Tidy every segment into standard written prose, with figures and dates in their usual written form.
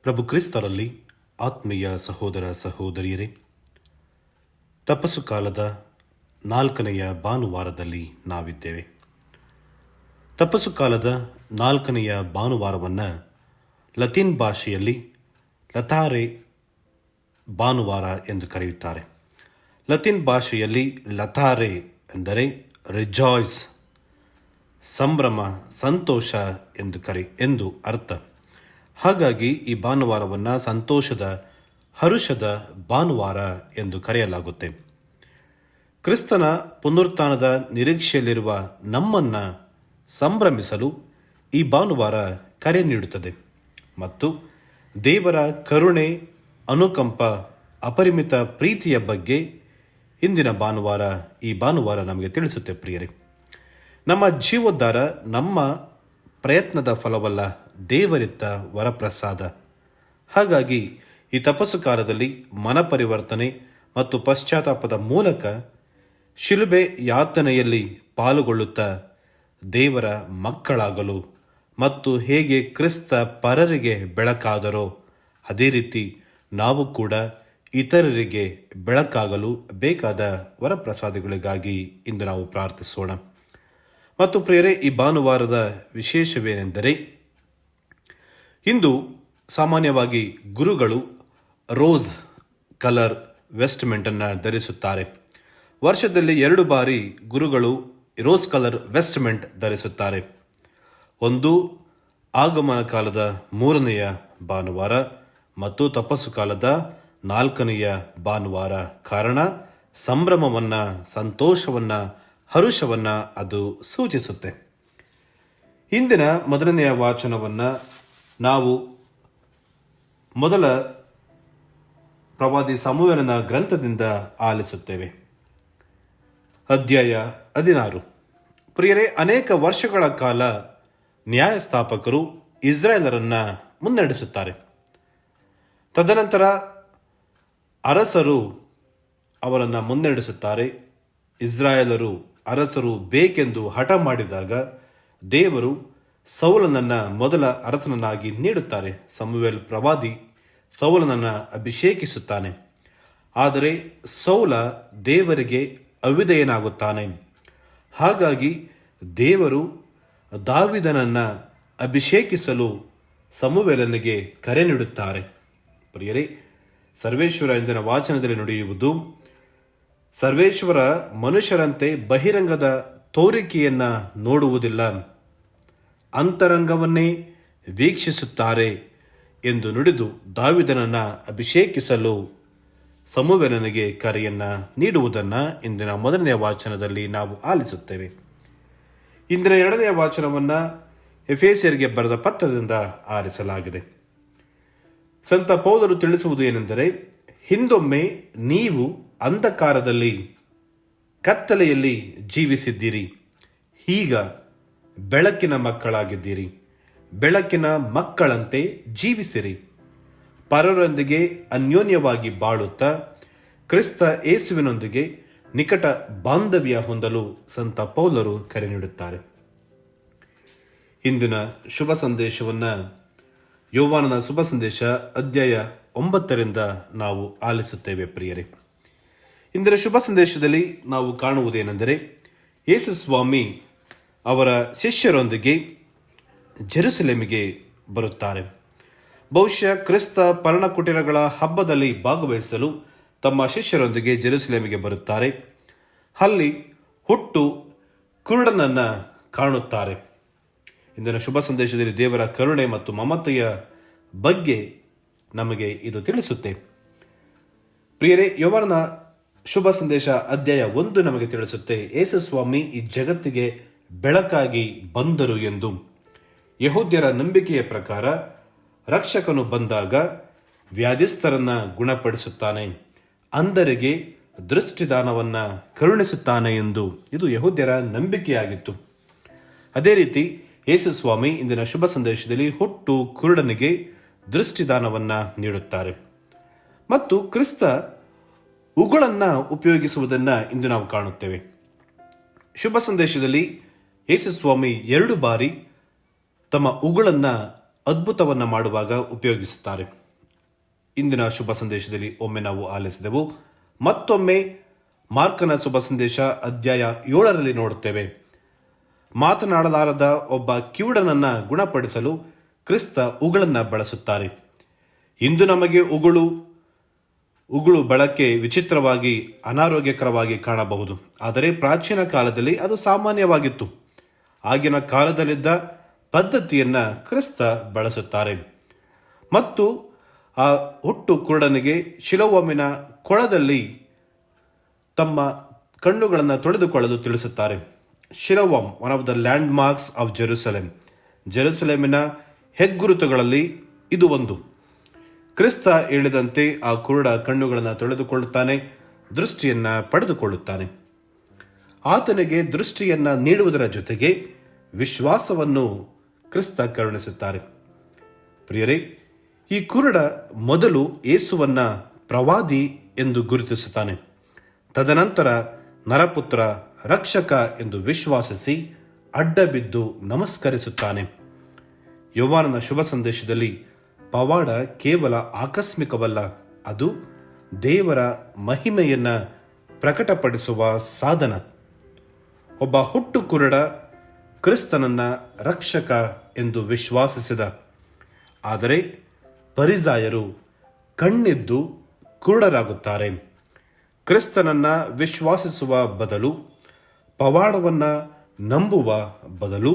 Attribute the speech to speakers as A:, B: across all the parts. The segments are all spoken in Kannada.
A: ಪ್ರಭು ಕ್ರಿಸ್ತರಲ್ಲಿ ಆತ್ಮೀಯ ಸಹೋದರ ಸಹೋದರಿಯರೇ, ತಪಸ್ಸು ಕಾಲದ 4ನೆಯ ಭಾನುವಾರದಲ್ಲಿ ನಾವಿದ್ದೇವೆ. ತಪಸ್ಸು ಕಾಲದ 4ನೆಯ ಭಾನುವಾರವನ್ನು ಲತೀನ್ ಭಾಷೆಯಲ್ಲಿ ಲತಾರೆ ಭಾನುವಾರ ಎಂದು ಕರೆಯುತ್ತಾರೆ. ಲತೀನ್ ಭಾಷೆಯಲ್ಲಿ ಲತಾರೆ ಎಂದರೆ ರಿಜಾಯ್ಸ್, ಸಂಭ್ರಮ, ಸಂತೋಷ ಎಂದು ಅರ್ಥ. ಹಾಗಾಗಿ ಈ ಭಾನುವಾರವನ್ನು ಸಂತೋಷದ, ಹರುಷದ ಭಾನುವಾರ ಎಂದು ಕರೆಯಲಾಗುತ್ತೆ. ಕ್ರಿಸ್ತನ ಪುನರುತ್ಥಾನದ ನಿರೀಕ್ಷೆಯಲ್ಲಿರುವ ನಮ್ಮನ್ನು ಸಂಭ್ರಮಿಸಲು ಈ ಭಾನುವಾರ ಕರೆ ನೀಡುತ್ತದೆ ಮತ್ತು ದೇವರ ಕರುಣೆ, ಅನುಕಂಪ, ಅಪರಿಮಿತ ಪ್ರೀತಿಯ ಬಗ್ಗೆ ಇಂದಿನ ಭಾನುವಾರ ಈ ಭಾನುವಾರ ನಮಗೆ ತಿಳಿಸುತ್ತೆ. ಪ್ರಿಯರೇ, ನಮ್ಮ ಜೀವೋದ್ಧಾರ ನಮ್ಮ ಪ್ರಯತ್ನದ ಫಲವಲ್ಲ, ದೇವರಿತ್ತ ವರಪ್ರಸಾದ. ಹಾಗಾಗಿ ಈ ತಪಸ್ಸು ಕಾಲದಲ್ಲಿ ಮನಪರಿವರ್ತನೆ ಮತ್ತು ಪಶ್ಚಾತ್ತಾಪದ ಮೂಲಕ ಶಿಲುಬೆ ಯಾತನೆಯಲ್ಲಿ ಪಾಲುಗೊಳ್ಳುತ್ತಾ ದೇವರ ಮಕ್ಕಳಾಗಲು ಮತ್ತು ಹೇಗೆ ಕ್ರಿಸ್ತ ಪರರಿಗೆ ಬೆಳಕಾದರೋ ಅದೇ ರೀತಿ ನಾವು ಕೂಡ ಇತರರಿಗೆ ಬೆಳಕಾಗಲು ಬೇಕಾದ ವರಪ್ರಸಾದಗಳಿಗಾಗಿ ಇಂದು ನಾವು ಪ್ರಾರ್ಥಿಸೋಣ. ಮತ್ತು ಪ್ರಿಯರೇ, ಈ ಭಾನುವಾರದ ವಿಶೇಷವೇನೆಂದರೆ ಇಂದು ಸಾಮಾನ್ಯವಾಗಿ ಗುರುಗಳು ರೋಸ್ ಕಲರ್ ವೆಸ್ಟ್ಮೆಂಟನ್ನು ಧರಿಸುತ್ತಾರೆ. ವರ್ಷದಲ್ಲಿ 2 ಬಾರಿ ಗುರುಗಳು ರೋಸ್ ಕಲರ್ ವೆಸ್ಟ್ಮೆಂಟ್ ಧರಿಸುತ್ತಾರೆ. ಒಂದು ಆಗಮನ ಕಾಲದ 3ನೆಯ ಭಾನುವಾರ ಮತ್ತು ತಪಸ್ಸು ಕಾಲದ 4ನೆಯ ಭಾನುವಾರ. ಕಾರಣ ಸಂಭ್ರಮವನ್ನು, ಸಂತೋಷವನ್ನು, ಹರುಷವನ್ನು ಅದು ಸೂಚಿಸುತ್ತೆ. ಇಂದಿನ ಮೊದಲನೆಯ ವಾಚನವನ್ನು ನಾವು ಮೊದಲ ಪ್ರವಾದಿ ಸಮುವೇಲನ ಗ್ರಂಥದಿಂದ ಆಲಿಸುತ್ತೇವೆ. ಅಧ್ಯಾಯ 16. ಪ್ರಿಯರೇ, ಅನೇಕ ವರ್ಷಗಳ ಕಾಲ ನ್ಯಾಯಸ್ಥಾಪಕರು ಇಸ್ರಾಯೇಲರನ್ನು ಮುನ್ನಡೆಸುತ್ತಾರೆ. ತದನಂತರ ಅರಸರು ಅವರನ್ನು ಮುನ್ನಡೆಸುತ್ತಾರೆ. ಇಸ್ರಾಯೇಲರು ಅರಸರು ಬೇಕೆಂದು ಹಠ ಮಾಡಿದಾಗ ದೇವರು ಸೌಲನನ್ನು ಮೊದಲ ಅರಸನನ್ನಾಗಿ ನೀಡುತ್ತಾರೆ. ಸಮುವೇಲ್ ಪ್ರವಾದಿ ಸೌಲನನ್ನು ಅಭಿಷೇಕಿಸುತ್ತಾನೆ. ಆದರೆ ಸೌಲ ದೇವರಿಗೆ ಅವಿಧೇಯನಾಗುತ್ತಾನೆ. ಹಾಗಾಗಿ ದೇವರು ದಾವೀದನನ್ನು ಅಭಿಷೇಕಿಸಲು ಸಮುವೇಲನಿಗೆ ಕರೆ ನೀಡುತ್ತಾರೆ. ಪ್ರಿಯರೇ, ಸರ್ವೇಶ್ವರ ಇಂದಿನ ವಾಚನದಲ್ಲಿ ನುಡಿಯುವುದು, ಸರ್ವೇಶ್ವರ ಮನುಷ್ಯರಂತೆ ಬಹಿರಂಗದ ತೋರಿಕೆಯನ್ನು ನೋಡುವುದಿಲ್ಲ, ಅಂತರಂಗವನ್ನೇ ವೀಕ್ಷಿಸುತ್ತಾರೆ ಎಂದು ನುಡಿದು ದಾವೀದನನ್ನು ಅಭಿಷೇಕಿಸಲು ಸಮುವೇಲನಿಗೆ ಕರೆಯನ್ನು ನೀಡುವುದನ್ನು ಇಂದಿನ ಮೊದಲನೆಯ ವಾಚನದಲ್ಲಿ ನಾವು ಆಲಿಸುತ್ತೇವೆ. ಇಂದಿನ 2ನೆಯ ವಾಚನವನ್ನು ಎಫೆಸಿಯರಿಗೆ ಬರೆದ ಪತ್ರದಿಂದ ಆರಿಸಲಾಗಿದೆ. ಸಂತ ಪೌಲರು ತಿಳಿಸುವುದು ಏನೆಂದರೆ, ಹಿಂದೊಮ್ಮೆ ನೀವು ಅಂಧಕಾರದಲ್ಲಿ, ಕತ್ತಲೆಯಲ್ಲಿ ಜೀವಿಸಿದ್ದೀರಿ, ಈಗ ಬೆಳಕಿನ ಮಕ್ಕಳಾಗಿದ್ದೀರಿ. ಬೆಳಕಿನ ಮಕ್ಕಳಂತೆ ಜೀವಿಸಿರಿ. ಪರರೊಂದಿಗೆ ಅನ್ಯೋನ್ಯವಾಗಿ ಬಾಳುತ್ತಾ ಕ್ರಿಸ್ತ ಯೇಸುವಿನೊಂದಿಗೆ ನಿಕಟ ಬಾಂಧವ್ಯ ಹೊಂದಲು ಸಂತ ಪೌಲರು ಕರೆ ನೀಡುತ್ತಾರೆ. ಇಂದಿನ ಶುಭ ಸಂದೇಶವನ್ನು ಯೋವಾನನ ಶುಭ ಸಂದೇಶ ಅಧ್ಯಾಯ 9ರಿಂದ ನಾವು ಆಲಿಸುತ್ತೇವೆ. ಪ್ರಿಯರೇ, ಇಂದಿನ ಶುಭ ಸಂದೇಶದಲ್ಲಿ ನಾವು ಕಾಣುವುದೇನೆಂದರೆ, ಯೇಸು ಸ್ವಾಮಿ ಅವರ ಶಿಷ್ಯರೊಂದಿಗೆ ಜೆರುಸಲೇಮಿಗೆ ಬರುತ್ತಾರೆ. ಬಹುಶಃ ಕ್ರಿಸ್ತ ಪರ್ಣಕುಟೀರಗಳ ಹಬ್ಬದಲ್ಲಿ ಭಾಗವಹಿಸಲು ತಮ್ಮ ಶಿಷ್ಯರೊಂದಿಗೆ ಜೆರುಸಲೇಮಿಗೆ ಬರುತ್ತಾರೆ. ಅಲ್ಲಿ ಹುಟ್ಟು ಕುರುಡನನ್ನು ಕಾಣುತ್ತಾರೆ. ಇಂದಿನ ಶುಭ ಸಂದೇಶದಲ್ಲಿ ದೇವರ ಕರುಣೆ ಮತ್ತು ಮಮತೆಯ ಬಗ್ಗೆ ನಮಗೆ ಇದು ತಿಳಿಸುತ್ತೆ. ಪ್ರಿಯರೇ, ಯೋವಾನನ ಶುಭ ಸಂದೇಶ ಅಧ್ಯಾಯ 1 ನಮಗೆ ತಿಳಿಸುತ್ತೆ, ಯೇಸು ಸ್ವಾಮಿ ಈ ಜಗತ್ತಿಗೆ ಬೆಳಕಾಗಿ ಬಂದರು ಎಂದು. ಯಹೂದ್ಯರ ನಂಬಿಕೆಯ ಪ್ರಕಾರ ರಕ್ಷಕನು ಬಂದಾಗ ವ್ಯಾಧಿಸ್ಥರನ್ನ ಗುಣಪಡಿಸುತ್ತಾನೆ, ಅಂಧರಿಗೆ ದೃಷ್ಟಿದಾನವನ್ನು ಕರುಣಿಸುತ್ತಾನೆ ಎಂದು ಇದು ಯಹೂದ್ಯರ ನಂಬಿಕೆಯಾಗಿತ್ತು. ಅದೇ ರೀತಿ ಯೇಸು ಸ್ವಾಮಿ ಇಂದಿನ ಶುಭ ಸಂದೇಶದಲ್ಲಿ ಹುಟ್ಟು ಕುರುಡನಿಗೆ ದೃಷ್ಟಿದಾನವನ್ನು ನೀಡುತ್ತಾರೆ ಮತ್ತು ಕ್ರಿಸ್ತ ಉಗುಳನ್ನು ಉಪಯೋಗಿಸುವುದನ್ನು ಇಂದು ನಾವು ಕಾಣುತ್ತೇವೆ. ಶುಭ ಸಂದೇಶದಲ್ಲಿ ಯೇಸು ಸ್ವಾಮಿ 2 ಬಾರಿ ತಮ್ಮ ಉಗುಳನ್ನು ಅದ್ಭುತವನ್ನು ಮಾಡುವಾಗ ಉಪಯೋಗಿಸುತ್ತಾರೆ. ಇಂದಿನ ಶುಭ ಸಂದೇಶದಲ್ಲಿ ಒಮ್ಮೆ ನಾವು ಆಲಿಸಿದೆವು. ಮತ್ತೊಮ್ಮೆ ಮಾರ್ಕನ ಶುಭ ಸಂದೇಶ ಅಧ್ಯಾಯ 7ರಲ್ಲಿ ನೋಡುತ್ತೇವೆ. ಮಾತನಾಡಲಾರದ ಒಬ್ಬ ಕಿವುಡನನ್ನು ಗುಣಪಡಿಸಲು ಕ್ರಿಸ್ತ ಉಗುಳನ್ನು ಬಳಸುತ್ತಾರೆ. ಇಂದು ನಮಗೆ ಉಗುಳು ಬಳಕೆ ವಿಚಿತ್ರವಾಗಿ ಅನಾರೋಗ್ಯಕರವಾಗಿ ಕಾಣಬಹುದು. ಆದರೆ ಪ್ರಾಚೀನ ಕಾಲದಲ್ಲಿ ಅದು ಸಾಮಾನ್ಯವಾಗಿತ್ತು. ಆಗಿನ ಕಾಲದಲ್ಲಿದ್ದ ಪದ್ಧತಿಯನ್ನು ಕ್ರಿಸ್ತ ಬಳಸುತ್ತಾರೆ ಮತ್ತು ಆ ಹುಟ್ಟು ಕುರುಡನಿಗೆ ಶಿಲೋಮಿನ ಕೊಳದಲ್ಲಿ ತಮ್ಮ ಕಣ್ಣುಗಳನ್ನು ತೊಳೆದುಕೊಳ್ಳಲು ತಿಳಿಸುತ್ತಾರೆ. Siloam one of the landmarks of ಜೆರುಸಲೇಮಿನ ಹೆಗ್ಗುರುತುಗಳಲ್ಲಿ ಇದು ಒಂದು. ಕ್ರಿಸ್ತ ಹೇಳಿದಂತೆ ಆ ಕುರುಡ ಕಣ್ಣುಗಳನ್ನು ತೊಳೆದುಕೊಳ್ಳುತ್ತಾನೆ, ದೃಷ್ಟಿಯನ್ನು ಪಡೆದುಕೊಳ್ಳುತ್ತಾನೆ. ಆತನಿಗೆ ದೃಷ್ಟಿಯನ್ನು ನೀಡುವುದರ ಜೊತೆಗೆ ವಿಶ್ವಾಸವನ್ನು ಕ್ರಿಸ್ತ ಕರುಣಿಸುತ್ತಾರೆ. ಪ್ರಿಯರೇ, ಈ ಕುರುಡ ಮೊದಲು ಯೇಸುವನ್ನ ಪ್ರವಾದಿ ಎಂದು ಗುರುತಿಸುತ್ತಾನೆ. ತದನಂತರ ನರಪುತ್ರ, ರಕ್ಷಕ ಎಂದು ವಿಶ್ವಾಸಿಸಿ ಅಡ್ಡಬಿದ್ದು ನಮಸ್ಕರಿಸುತ್ತಾನೆ. ಯೋಹಾನನ ಶುಭ ಸಂದೇಶದಲ್ಲಿ ಪವಾಡ ಕೇವಲ ಆಕಸ್ಮಿಕವಲ್ಲ, ಅದು ದೇವರ ಮಹಿಮೆಯನ್ನು ಪ್ರಕಟಪಡಿಸುವ ಸಾಧನ. ಒಬ್ಬ ಹುಟ್ಟು ಕುರುಡ ಕ್ರಿಸ್ತನನ್ನ ರಕ್ಷಕ ಎಂದು ವಿಶ್ವಾಸಿಸಿದ. ಆದರೆ ಫರಿಸಾಯರು ಕಣ್ಣಿದ್ದು ಕುರುಡರಾಗುತ್ತಾರೆ. ಕ್ರಿಸ್ತನನ್ನ ವಿಶ್ವಾಸಿಸುವ ಬದಲು, ಪವಾಡವನ್ನು ನಂಬುವ ಬದಲು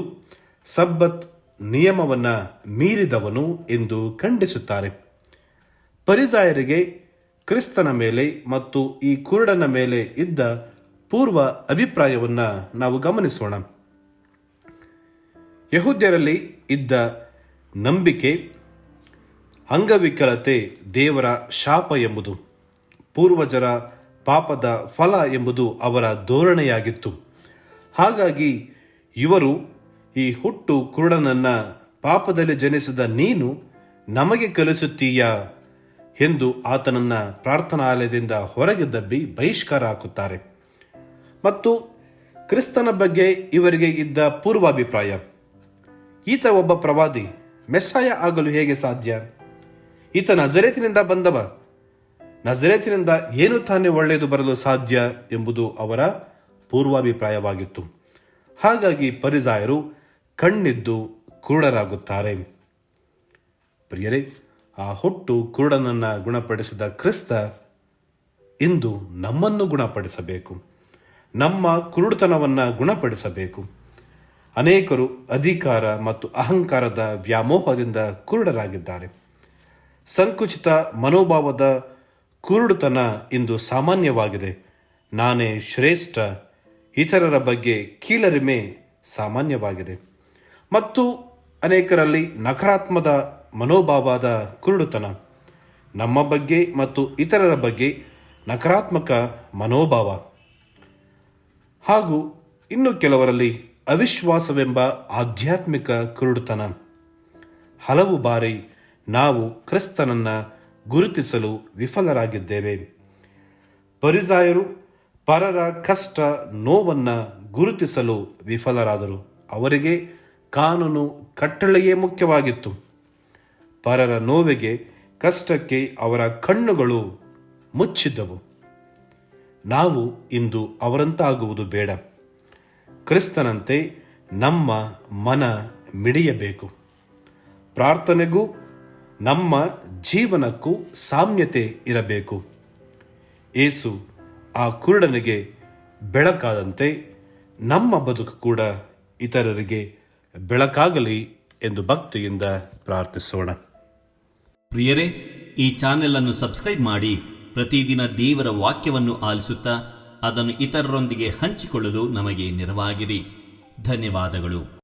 A: ಸಬ್ಬತ್ ನಿಯಮವನ್ನು ಮೀರಿದವನು ಎಂದು ಖಂಡಿಸುತ್ತಾರೆ. ಫರಿಸಾಯರಿಗೆ ಕ್ರಿಸ್ತನ ಮೇಲೆ ಮತ್ತು ಈ ಕುರುಡನ ಮೇಲೆ ಇದ್ದ ಪೂರ್ವ ಅಭಿಪ್ರಾಯವನ್ನು ನಾವು ಗಮನಿಸೋಣ. ಯಹೂದ್ಯರಲ್ಲಿ ಇದ್ದ ನಂಬಿಕೆ ಅಂಗವಿಕಲತೆ ದೇವರ ಶಾಪ ಎಂಬುದು, ಪೂರ್ವಜರ ಪಾಪದ ಫಲ ಎಂಬುದು ಅವರ ಧೋರಣೆಯಾಗಿತ್ತು. ಹಾಗಾಗಿ ಇವರು ಈ ಹುಟ್ಟು ಕುರುಡನನ್ನ ಪಾಪದಲ್ಲಿ ಜನಿಸಿದ ನೀನು ನಮಗೆ ಕಲಿಸುತ್ತೀಯಾ ಎಂದು ಆತನನ್ನ ಪ್ರಾರ್ಥನಾಲಯದಿಂದ ಹೊರಗೆ ದಬ್ಬಿ ಬಹಿಷ್ಕಾರ ಹಾಕುತ್ತಾರೆ. ಮತ್ತು ಕ್ರಿಸ್ತನ ಬಗ್ಗೆ ಇವರಿಗೆ ಇದ್ದ ಪೂರ್ವಾಭಿಪ್ರಾಯ, ಈತ ಒಬ್ಬ ಪ್ರವಾದಿ, ಮೆಸ್ಸಾಯ ಆಗಲು ಹೇಗೆ ಸಾಧ್ಯ? ಈತ ನಜರೇತಿನಿಂದ ಬಂದವ, ನಜರೇತಿನಿಂದ ಏನು ತಾನೇ ಒಳ್ಳೆಯದು ಬರಲು ಸಾಧ್ಯ ಎಂಬುದು ಅವರ ಪೂರ್ವಾಭಿಪ್ರಾಯವಾಗಿತ್ತು. ಹಾಗಾಗಿ ಫರಿಸಾಯರು ಕಣ್ಣಿದ್ದು ಕುರುಡರಾಗುತ್ತಾರೆ. ಪ್ರಿಯರೇ, ಆ ಹುಟ್ಟು ಕುರುಡನನ್ನು ಗುಣಪಡಿಸಿದ ಕ್ರಿಸ್ತ ಇಂದು ನಮ್ಮನ್ನು ಗುಣಪಡಿಸಬೇಕು, ನಮ್ಮ ಕುರುಡುತನವನ್ನು ಗುಣಪಡಿಸಬೇಕು. ಅನೇಕರು ಅಧಿಕಾರ ಮತ್ತು ಅಹಂಕಾರದ ವ್ಯಾಮೋಹದಿಂದ ಕುರುಡರಾಗಿದ್ದಾರೆ. ಸಂಕುಚಿತ ಮನೋಭಾವದ ಕುರುಡುತನ ಇಂದು ಸಾಮಾನ್ಯವಾಗಿದೆ. ನಾನೇ ಶ್ರೇಷ್ಠ, ಇತರರ ಬಗ್ಗೆ ಕೀಳರಿಮೆ ಸಾಮಾನ್ಯವಾಗಿದೆ. ಮತ್ತು ಅನೇಕರಲ್ಲಿ ನಕಾರಾತ್ಮಕ ಮನೋಭಾವದ ಕುರುಡುತನ, ನಮ್ಮ ಬಗ್ಗೆ ಮತ್ತು ಇತರರ ಬಗ್ಗೆ ನಕಾರಾತ್ಮಕ ಮನೋಭಾವ. ಹಾಗೂ ಇನ್ನು ಕೆಲವರಲ್ಲಿ ಅವಿಶ್ವಾಸವೆಂಬ ಆಧ್ಯಾತ್ಮಿಕ ಕುರುಡುತನ. ಹಲವು ಬಾರಿ ನಾವು ಕ್ರಿಸ್ತನನ್ನು ಗುರುತಿಸಲು ವಿಫಲರಾಗಿದ್ದೇವೆ. ಫರಿಸಾಯರು ಪರರ ಕಷ್ಟ ನೋವನ್ನು ಗುರುತಿಸಲು ವಿಫಲರಾದರು. ಅವರಿಗೆ ಕಾನೂನು ಕಟ್ಟಳೆಯೇ ಮುಖ್ಯವಾಗಿತ್ತು. ಪರರ ನೋವಿಗೆ, ಕಷ್ಟಕ್ಕೆ ಅವರ ಕಣ್ಣುಗಳು ಮುಚ್ಚಿದ್ದವು. ನಾವು ಇಂದು ಅವರಂತಾಗುವುದು ಬೇಡ. ಕ್ರಿಸ್ತನಂತೆ ನಮ್ಮ ಮನ ಮಿಡಿಯಬೇಕು. ಪ್ರಾರ್ಥನೆಗೂ ನಮ್ಮ ಜೀವನಕ್ಕೂ ಸಾಮ್ಯತೆ ಇರಬೇಕು. ಯೇಸು ಆ ಕುರುಡನಿಗೆ ಬೆಳಕಾದಂತೆ ನಮ್ಮ ಬದುಕು ಕೂಡ ಇತರರಿಗೆ ಬೆಳಕಾಗಲಿ ಎಂದು ಭಕ್ತಿಯಿಂದ ಪ್ರಾರ್ಥಿಸೋಣ.
B: ಪ್ರಿಯರೇ, ಈ ಚಾನೆಲ್ ಅನ್ನು ಸಬ್ಸ್ಕ್ರೈಬ್ ಮಾಡಿ ಪ್ರತಿದಿನ ದೇವರ ವಾಕ್ಯವನ್ನು ಆಲಿಸುತ್ತಾ ಅದನ್ನು ಇತರರೊಂದಿಗೆ ಹಂಚಿಕೊಳ್ಳಲು ನಮಗೆ ನೆರವಾಗಿರಿ. ಧನ್ಯವಾದಗಳು.